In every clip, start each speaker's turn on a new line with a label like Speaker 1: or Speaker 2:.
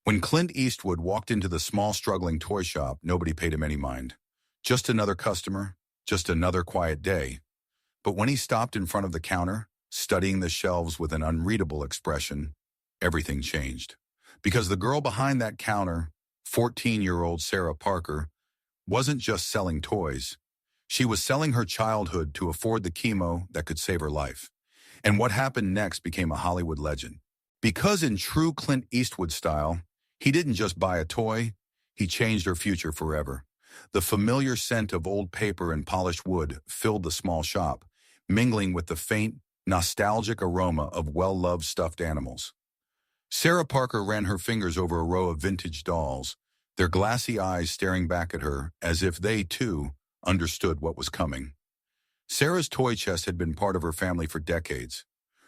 Speaker 1: When Clint Eastwood walked into the small, struggling toy shop, nobody paid him any mind. Just another customer, just another quiet day. But when he stopped in front of the counter, studying the shelves with an unreadable expression, everything changed. Because the girl behind that counter, 14-year-old Sarah Parker, wasn't just selling toys. She was selling her childhood to afford the chemo that could save her life. And what happened next became a Hollywood legend. Because in true Clint Eastwood style, he didn't just buy a toy, he changed her future forever. The familiar scent of old paper and polished wood filled the small shop, mingling with the faint, nostalgic aroma of well-loved stuffed animals. Sarah Parker ran her fingers over a row of vintage dolls, their glassy eyes staring back at her as if they, too, understood what was coming. Sarah's toy chest had been part of her family for decades.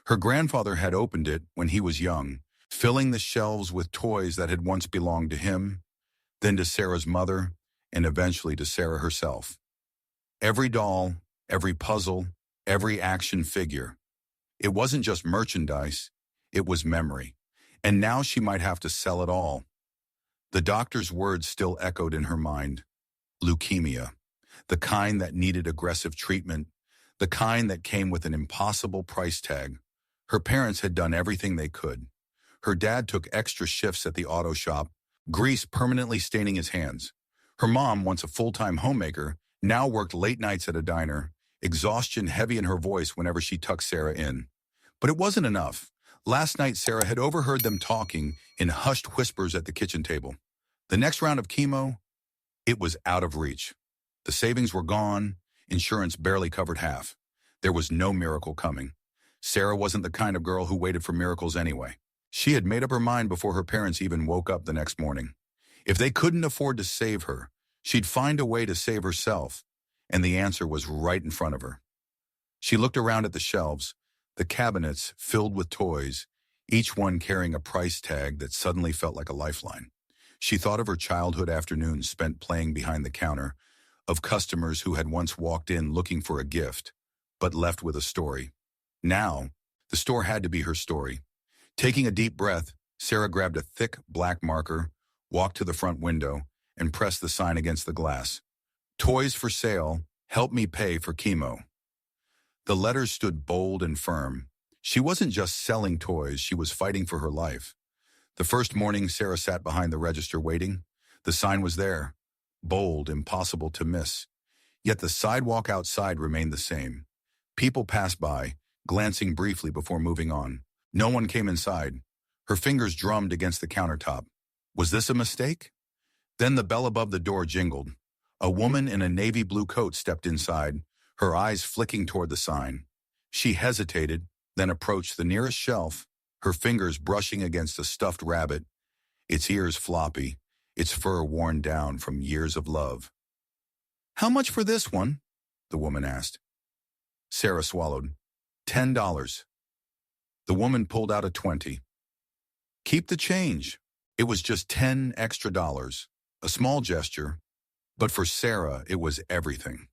Speaker 1: Her grandfather had opened it when he was young, filling the shelves with toys that had once belonged to him, then to Sarah's mother, and eventually to Sarah herself. Every doll, every puzzle, every action figure. It wasn't just merchandise, it was memory. And now she might have to sell it all. The doctor's words still echoed in her mind. Leukemia. The kind that needed aggressive treatment. The kind that came with an impossible price tag. Her parents had done everything they could. Her dad took extra shifts at the auto shop, grease permanently staining his hands. Her mom, once a full-time homemaker, now worked late nights at a diner, exhaustion heavy in her voice whenever she tucked Sarah in. But it wasn't enough. Last night, Sarah had overheard them talking in hushed whispers at the kitchen table. The next round of chemo, it was out of reach. The savings were gone, insurance barely covered half. There was no miracle coming. Sarah wasn't the kind of girl who waited for miracles anyway. She had made up her mind before her parents even woke up the next morning. If they couldn't afford to save her, she'd find a way to save herself, and the answer was right in front of her. She looked around at the shelves, the cabinets filled with toys, each one carrying a price tag that suddenly felt like a lifeline. She thought of her childhood afternoons spent playing behind the counter, of customers who had once walked in looking for a gift, but left with a story. Now, the store had to be her story. Taking a deep breath, Sarah grabbed a thick black marker, walked to the front window, and pressed the sign against the glass. Toys for sale, help me pay for chemo. The letters stood bold and firm. She wasn't just selling toys, she was fighting for her life. The first morning, Sarah sat behind the register waiting. The sign was there, bold, impossible to miss. Yet the sidewalk outside remained the same. People passed by, glancing briefly before moving on. No one came inside. Her fingers drummed against the countertop. Was this a mistake? Then the bell above the door jingled. A woman in a navy blue coat stepped inside, her eyes flicking toward the sign. She hesitated, then approached the nearest shelf, her fingers brushing against a stuffed rabbit, its ears floppy, its fur worn down from years of love. "How much for this one?" the woman asked. Sarah swallowed. $10. The woman pulled out a 20. "Keep the change." It was just 10 extra dollars, a small gesture, but for Sarah, it was everything.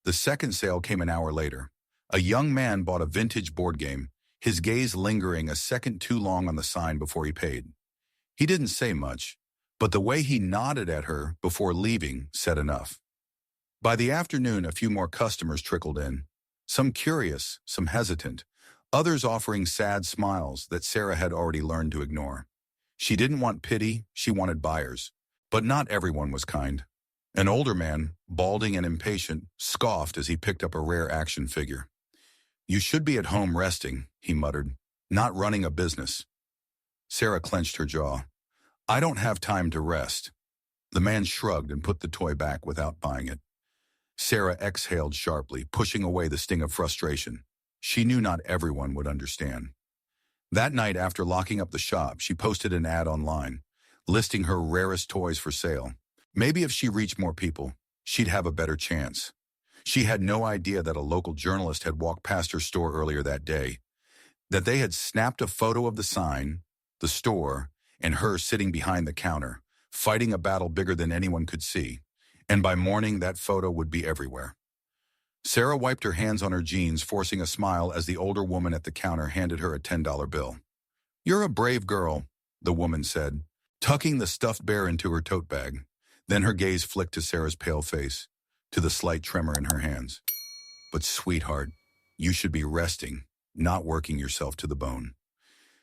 Speaker 1: The second sale came an hour later. A young man bought a vintage board game, his gaze lingering a second too long on the sign before he paid. He didn't say much, but the way he nodded at her before leaving said enough. By the afternoon, a few more customers trickled in, some curious, some hesitant, others offering sad smiles that Sarah had already learned to ignore. She didn't want pity, she wanted buyers. But not everyone was kind. An older man, balding and impatient, scoffed as he picked up a rare action figure. "You should be at home resting," he muttered, "not running a business." Sarah clenched her jaw. "I don't have time to rest." The man shrugged and put the toy back without buying it. Sarah exhaled sharply, pushing away the sting of frustration. She knew not everyone would understand. That night, after locking up the shop, she posted an ad online, listing her rarest toys for sale. Maybe if she reached more people, she'd have a better chance. She had no idea that a local journalist had walked past her store earlier that day, that they had snapped a photo of the sign, the store, and her sitting behind the counter, fighting a battle bigger than anyone could see. And by morning, that photo would be everywhere. Sarah wiped her hands on her jeans, forcing a smile as the older woman at the counter handed her a $10 bill. "You're a brave girl," the woman said, tucking the stuffed bear into her tote bag. Then her gaze flicked to Sarah's pale face, to the slight tremor in her hands. But sweetheart, you should be resting, not working yourself to the bone.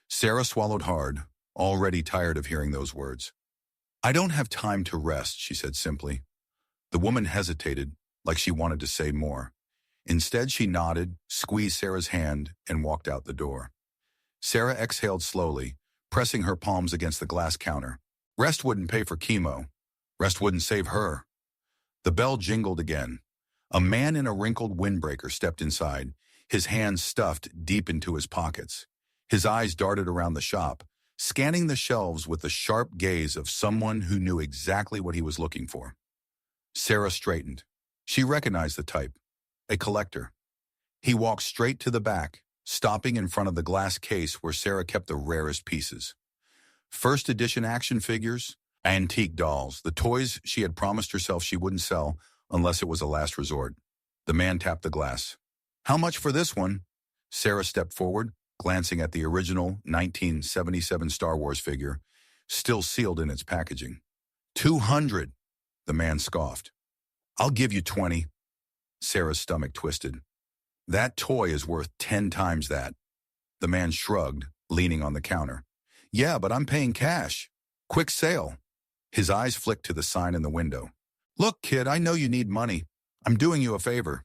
Speaker 1: Sarah swallowed hard, already tired of hearing those words. I don't have time to rest, she said simply. The woman hesitated, like she wanted to say more. Instead, she nodded, squeezed Sarah's hand, and walked out the door. Sarah exhaled slowly, pressing her palms against the glass counter. Rest wouldn't pay for chemo. Rest wouldn't save her. The bell jingled again. A man in a wrinkled windbreaker stepped inside, his hands stuffed deep into his pockets. His eyes darted around the shop, scanning the shelves with the sharp gaze of someone who knew exactly what he was looking for. Sarah straightened. She recognized the type, a collector. He walked straight to the back, stopping in front of the glass case where Sarah kept the rarest pieces. First edition action figures, antique dolls, the toys she had promised herself she wouldn't sell unless it was a last resort. The man tapped the glass. How much for this one? Sarah stepped forward, glancing at the original 1977 Star Wars figure, still sealed in its packaging. 200, the man scoffed. I'll give you 20. Sarah's stomach twisted. That toy is worth 10 times that. The man shrugged, leaning on the counter. Yeah, but I'm paying cash. Quick sale. His eyes flicked to the sign in the window. Look, kid, I know you need money. I'm doing you a favor.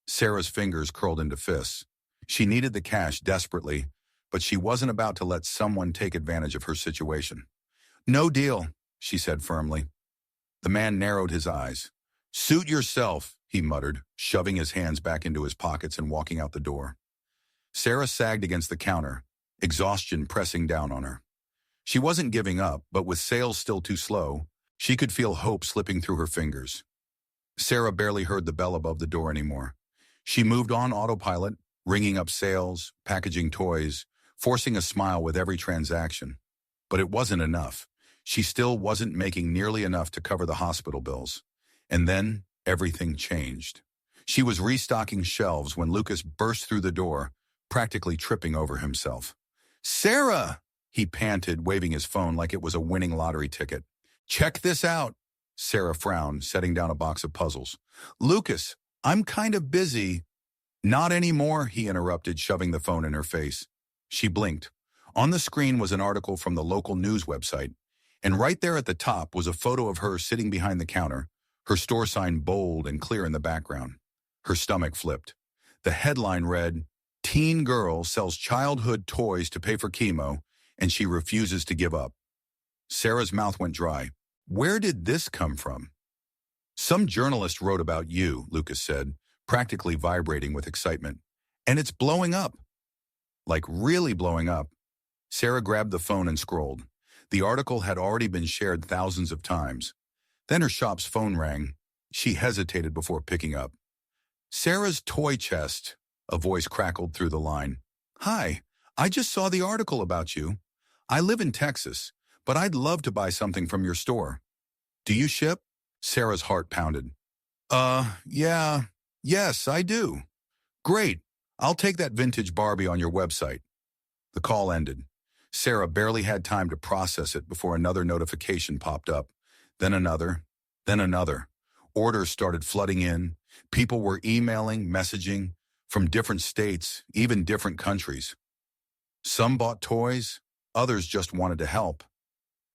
Speaker 1: Sarah's fingers curled into fists. She needed the cash desperately, but she wasn't about to let someone take advantage of her situation. No deal, she said firmly. The man narrowed his eyes. Suit yourself, he muttered, shoving his hands back into his pockets and walking out the door. Sarah sagged against the counter, exhaustion pressing down on her. She wasn't giving up, but with sales still too slow, she could feel hope slipping through her fingers. Sarah barely heard the bell above the door anymore. She moved on autopilot, ringing up sales, packaging toys, forcing a smile with every transaction. But it wasn't enough. She still wasn't making nearly enough to cover the hospital bills. And then everything changed. She was restocking shelves when Lucas burst through the door, practically tripping over himself. Sarah! He panted, waving his phone like it was a winning lottery ticket. Check this out. Sarah frowned, setting down a box of puzzles. Lucas, I'm kind of busy. Not anymore, he interrupted, shoving the phone in her face. She blinked. On the screen was an article from the local news website, and right there at the top was a photo of her sitting behind the counter, her store sign bold and clear in the background. Her stomach flipped. The headline read, Teen girl sells childhood toys to pay for chemo, and she refuses to give up. Sarah's mouth went dry. Where did this come from? Some journalist wrote about you, Lucas said, practically vibrating with excitement. And it's blowing up. Like really blowing up. Sarah grabbed the phone and scrolled. The article had already been shared thousands of times. Then her shop's phone rang. She hesitated before picking up. Sarah's toy chest, a voice crackled through the line. Hi, I just saw the article about you. I live in Texas, but I'd love to buy something from your store. Do you ship? Sarah's heart pounded. Yes, I do. Great. I'll take that vintage Barbie on your website. The call ended. Sarah barely had time to process it before another notification popped up. Then another. Orders started flooding in. People were emailing, messaging, from different states, even different countries. Some bought toys, others just wanted to help.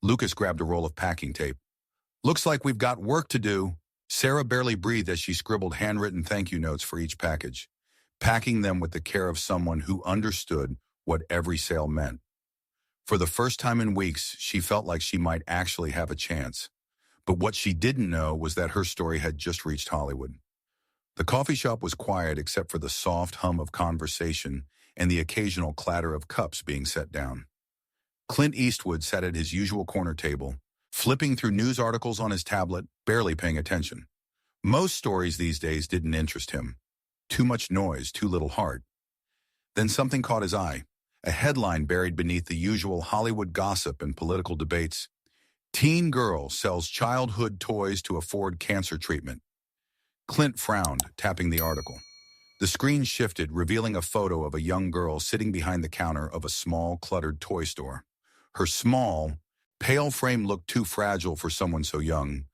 Speaker 1: Lucas grabbed a roll of packing tape. Looks like we've got work to do. Sarah barely breathed as she scribbled handwritten thank you notes for each package, packing them with the care of someone who understood what every sale meant. For the first time in weeks, she felt like she might actually have a chance. But what she didn't know was that her story had just reached Hollywood. The coffee shop was quiet except for the soft hum of conversation and the occasional clatter of cups being set down. Clint Eastwood sat at his usual corner table, flipping through news articles on his tablet, barely paying attention. Most stories these days didn't interest him. Too much noise, too little heart. Then something caught his eye, a headline buried beneath the usual Hollywood gossip and political debates. Teen girl sells childhood toys to afford cancer treatment. Clint frowned, tapping the article. The screen shifted, revealing a photo of a young girl sitting behind the counter of a small, cluttered toy store. Her small, pale frame looked too fragile for someone so young,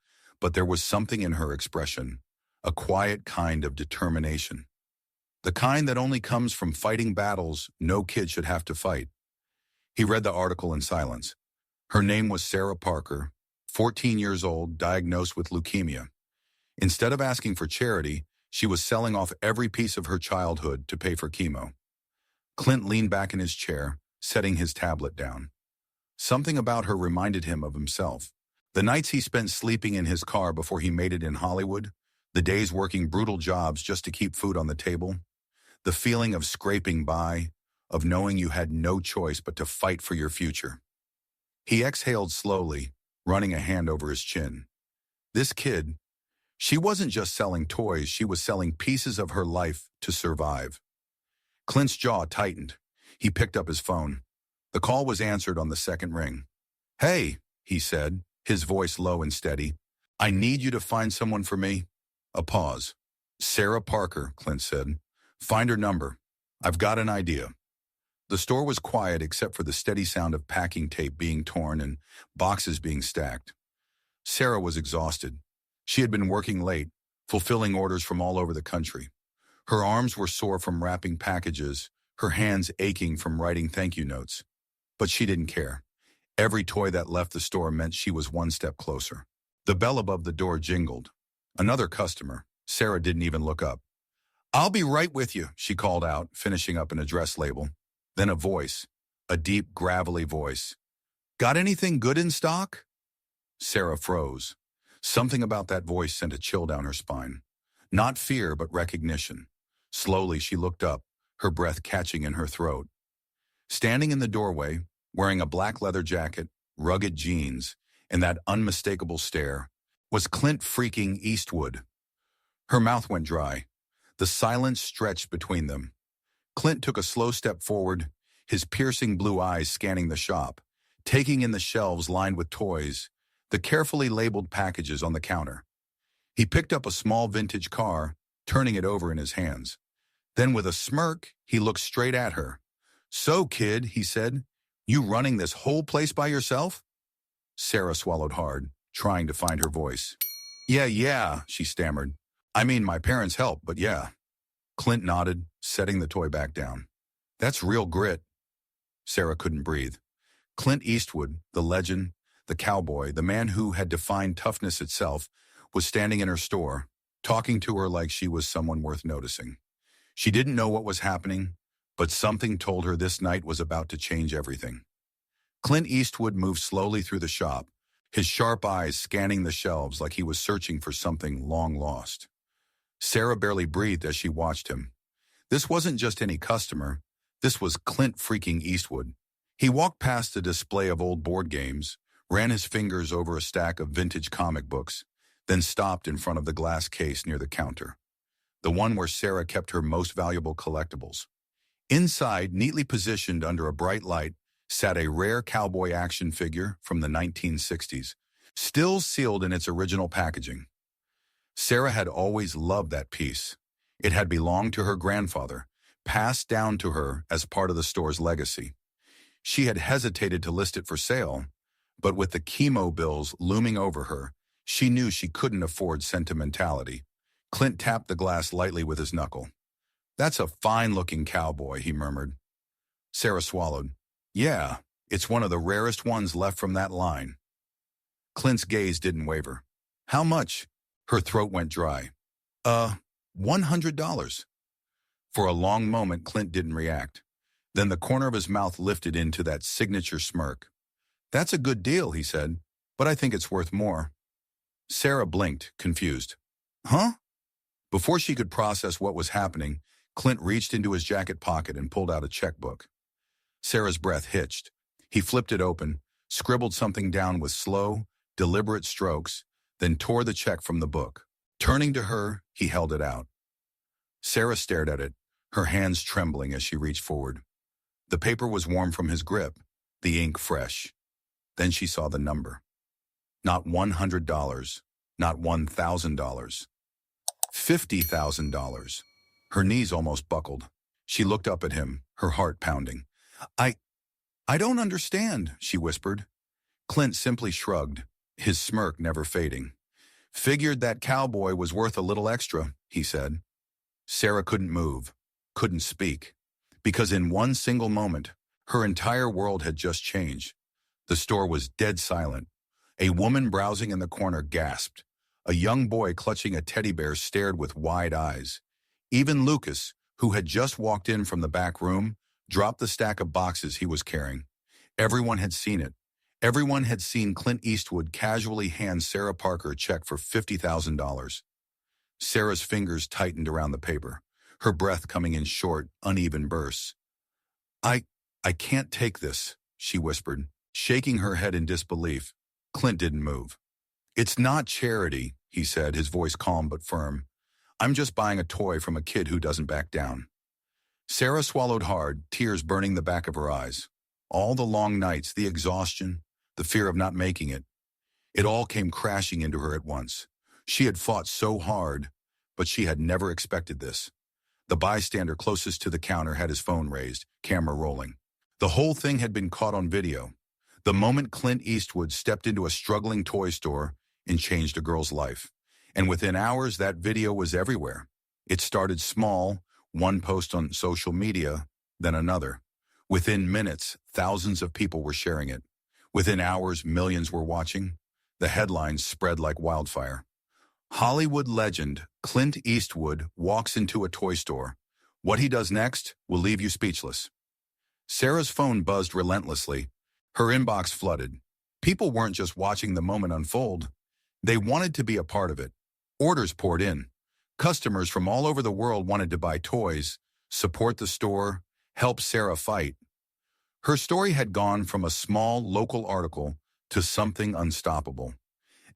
Speaker 1: but there was something in her expression, a quiet kind of determination. The kind that only comes from fighting battles no kid should have to fight. He read the article in silence. Her name was Sarah Parker, 14 years old, diagnosed with leukemia. Instead of asking for charity, she was selling off every piece of her childhood to pay for chemo. Clint leaned back in his chair, setting his tablet down. Something about her reminded him of himself. The nights he spent sleeping in his car before he made it in Hollywood, the days working brutal jobs just to keep food on the table, the feeling of scraping by, of knowing you had no choice but to fight for your future. He exhaled slowly, running a hand over his chin. This kid, she wasn't just selling toys, she was selling pieces of her life to survive. Clint's jaw tightened. He picked up his phone. The call was answered on the second ring. "Hey," he said, his voice low and steady. "I need you to find someone for me." A pause. "Sarah Parker," Clint said. "Find her number. I've got an idea." The store was quiet except for the steady sound of packing tape being torn and boxes being stacked. Sarah was exhausted. She had been working late, fulfilling orders from all over the country. Her arms were sore from wrapping packages, her hands aching from writing thank you notes. But she didn't care. Every toy that left the store meant she was one step closer. The bell above the door jingled. Another customer. Sarah didn't even look up. "I'll be right with you," she called out, finishing up an address label. Then a voice, a deep, gravelly voice. "Got anything good in stock?" Sarah froze. Something about that voice sent a chill down her spine. Not fear, but recognition. Slowly, she looked up, her breath catching in her throat. Standing in the doorway, wearing a black leather jacket, rugged jeans, and that unmistakable stare, was Clint freaking Eastwood. Her mouth went dry. The silence stretched between them. Clint took a slow step forward, his piercing blue eyes scanning the shop, taking in the shelves lined with toys, the carefully labeled packages on the counter. He picked up a small vintage car, turning it over in his hands. Then with a smirk, he looked straight at her. "So, kid," he said, "you running this whole place by yourself?" Sarah swallowed hard, trying to find her voice. Yeah, she stammered. "I mean, my parents helped, but yeah." Clint nodded, setting the toy back down. "That's real grit." Sarah couldn't breathe. Clint Eastwood, the legend, the cowboy, the man who had defined toughness itself, was standing in her store, talking to her like she was someone worth noticing. She didn't know what was happening, but something told her this night was about to change everything. Clint Eastwood moved slowly through the shop, his sharp eyes scanning the shelves like he was searching for something long lost. Sarah barely breathed as she watched him. This wasn't just any customer. This was Clint freaking Eastwood. He walked past a display of old board games, ran his fingers over a stack of vintage comic books, then stopped in front of the glass case near the counter, the one where Sarah kept her most valuable collectibles. Inside, neatly positioned under a bright light, sat a rare cowboy action figure from the 1960s, still sealed in its original packaging. Sarah had always loved that piece. It had belonged to her grandfather, passed down to her as part of the store's legacy. She had hesitated to list it for sale, but with the chemo bills looming over her, she knew she couldn't afford sentimentality. Clint tapped the glass lightly with his knuckle. "That's a fine-looking cowboy," he murmured. Sarah swallowed. "Yeah, it's one of the rarest ones left from that line." Clint's gaze didn't waver. "How much?" Her throat went dry. $100. For a long moment, Clint didn't react. Then the corner of his mouth lifted into that signature smirk. "That's a good deal," he said, "but I think it's worth more." Sarah blinked, confused. "Huh?" Before she could process what was happening, Clint reached into his jacket pocket and pulled out a checkbook. Sarah's breath hitched. He flipped it open, scribbled something down with slow, deliberate strokes, then tore the check from the book. Turning to her, he held it out. Sarah stared at it, her hands trembling as she reached forward. The paper was warm from his grip, the ink fresh. Then she saw the number. Not $100, not $1,000. $50,000. Her knees almost buckled. She looked up at him, her heart pounding. I don't understand," she whispered. Clint simply shrugged, his smirk never fading. Figured that cowboy was worth a little extra, he said. Sarah couldn't move, couldn't speak, because in one single moment, her entire world had just changed. The store was dead silent. A woman browsing in the corner gasped. A young boy clutching a teddy bear stared with wide eyes. Even Lucas, who had just walked in from the back room, dropped the stack of boxes he was carrying. Everyone had seen it. Everyone had seen Clint Eastwood casually hand Sarah Parker a check for $50,000. Sarah's fingers tightened around the paper, her breath coming in short, uneven bursts. I can't take this, she whispered, shaking her head in disbelief. Clint didn't move. It's not charity, he said, his voice calm but firm. I'm just buying a toy from a kid who doesn't back down. Sarah swallowed hard, tears burning the back of her eyes. All the long nights, the exhaustion, the fear of not making it. It all came crashing into her at once. She had fought so hard, but she had never expected this. The bystander closest to the counter had his phone raised, camera rolling. The whole thing had been caught on video. The moment Clint Eastwood stepped into a struggling toy store and changed a girl's life. And within hours, that video was everywhere. It started small, one post on social media, then another. Within minutes, thousands of people were sharing it. Within hours, millions were watching. The headlines spread like wildfire. Hollywood legend Clint Eastwood walks into a toy store. What he does next will leave you speechless. Sarah's phone buzzed relentlessly. Her inbox flooded. People weren't just watching the moment unfold. They wanted to be a part of it. Orders poured in. Customers from all over the world wanted to buy toys, support the store, help Sarah fight. Her story had gone from a small local article to something unstoppable.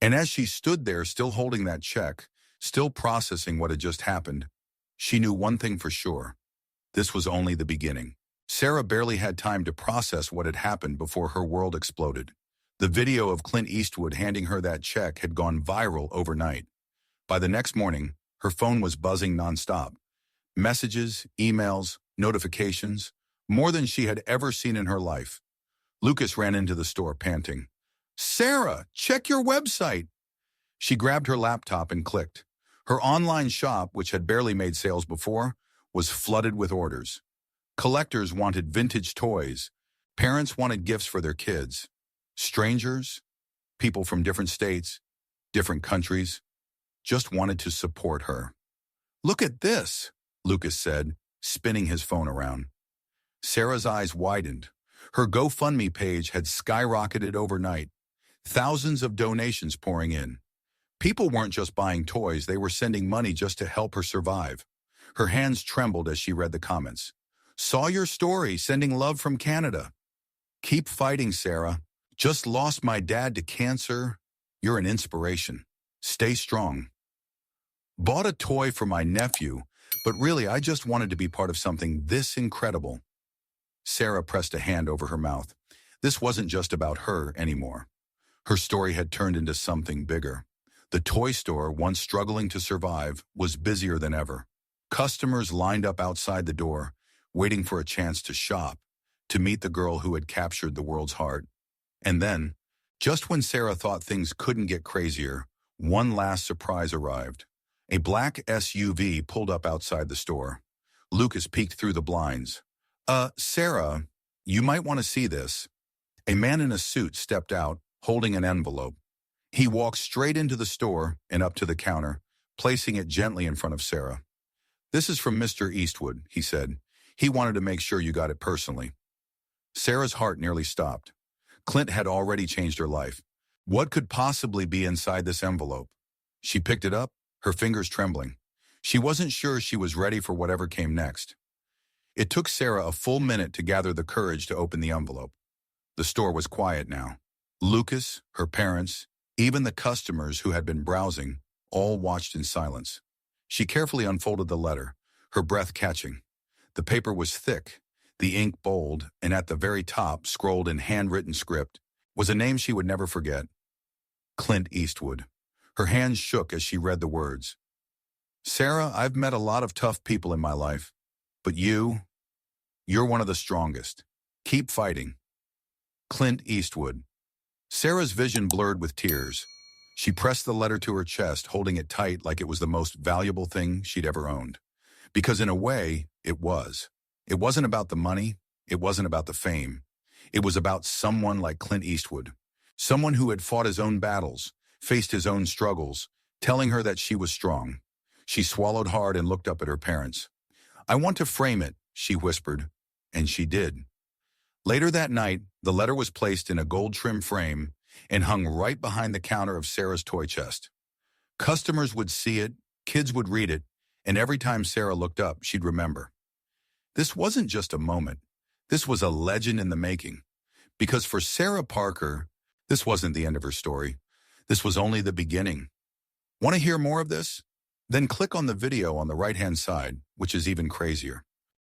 Speaker 1: And as she stood there still holding that check, still processing what had just happened, she knew one thing for sure. This was only the beginning. Sarah barely had time to process what had happened before her world exploded. The video of Clint Eastwood handing her that check had gone viral overnight. By the next morning, her phone was buzzing nonstop. Messages, emails, notifications, more than she had ever seen in her life. Lucas ran into the store panting. Sarah, check your website. She grabbed her laptop and clicked. Her online shop, which had barely made sales before, was flooded with orders. Collectors wanted vintage toys. Parents wanted gifts for their kids. Strangers, people from different states, different countries, just wanted to support her. Look at this, Lucas said, spinning his phone around. Sarah's eyes widened. Her GoFundMe page had skyrocketed overnight. Thousands of donations pouring in. People weren't just buying toys, they were sending money just to help her survive. Her hands trembled as she read the comments. Saw your story, sending love from Canada. Keep fighting, Sarah. Just lost my dad to cancer. You're an inspiration. Stay strong. Bought a toy for my nephew, but really I just wanted to be part of something this incredible. Sarah pressed a hand over her mouth. This wasn't just about her anymore. Her story had turned into something bigger. The toy store, once struggling to survive, was busier than ever. Customers lined up outside the door, waiting for a chance to shop, to meet the girl who had captured the world's heart. And then, just when Sarah thought things couldn't get crazier, one last surprise arrived. A black SUV pulled up outside the store. Lucas peeked through the blinds. Sarah, you might want to see this. A man in a suit stepped out, holding an envelope. He walked straight into the store and up to the counter, placing it gently in front of Sarah. This is from Mr. Eastwood, he said. He wanted to make sure you got it personally. Sarah's heart nearly stopped. Clint had already changed her life. What could possibly be inside this envelope? She picked it up, her fingers trembling. She wasn't sure she was ready for whatever came next. It took Sarah a full minute to gather the courage to open the envelope. The store was quiet now. Lucas, her parents, even the customers who had been browsing, all watched in silence. She carefully unfolded the letter, her breath catching. The paper was thick, the ink bold, and at the very top, scrolled in handwritten script, was a name she would never forget. Clint Eastwood. Her hands shook as she read the words. Sarah, I've met a lot of tough people in my life, but you're one of the strongest. Keep fighting. Clint Eastwood. Sarah's vision blurred with tears. She pressed the letter to her chest, holding it tight like it was the most valuable thing she'd ever owned. Because in a way, it was. It wasn't about the money. It wasn't about the fame. It was about someone like Clint Eastwood. Someone who had fought his own battles, faced his own struggles, telling her that she was strong. She swallowed hard and looked up at her parents. "I want to frame it," she whispered, and she did. Later that night, the letter was placed in a gold-trimmed frame and hung right behind the counter of Sarah's toy chest. Customers would see it, kids would read it, and every time Sarah looked up, she'd remember. This wasn't just a moment. This was a legend in the making. Because for Sarah Parker, this wasn't the end of her story. This was only the beginning. Want to hear more of this? Then click on the video on the right-hand side, which is even crazier.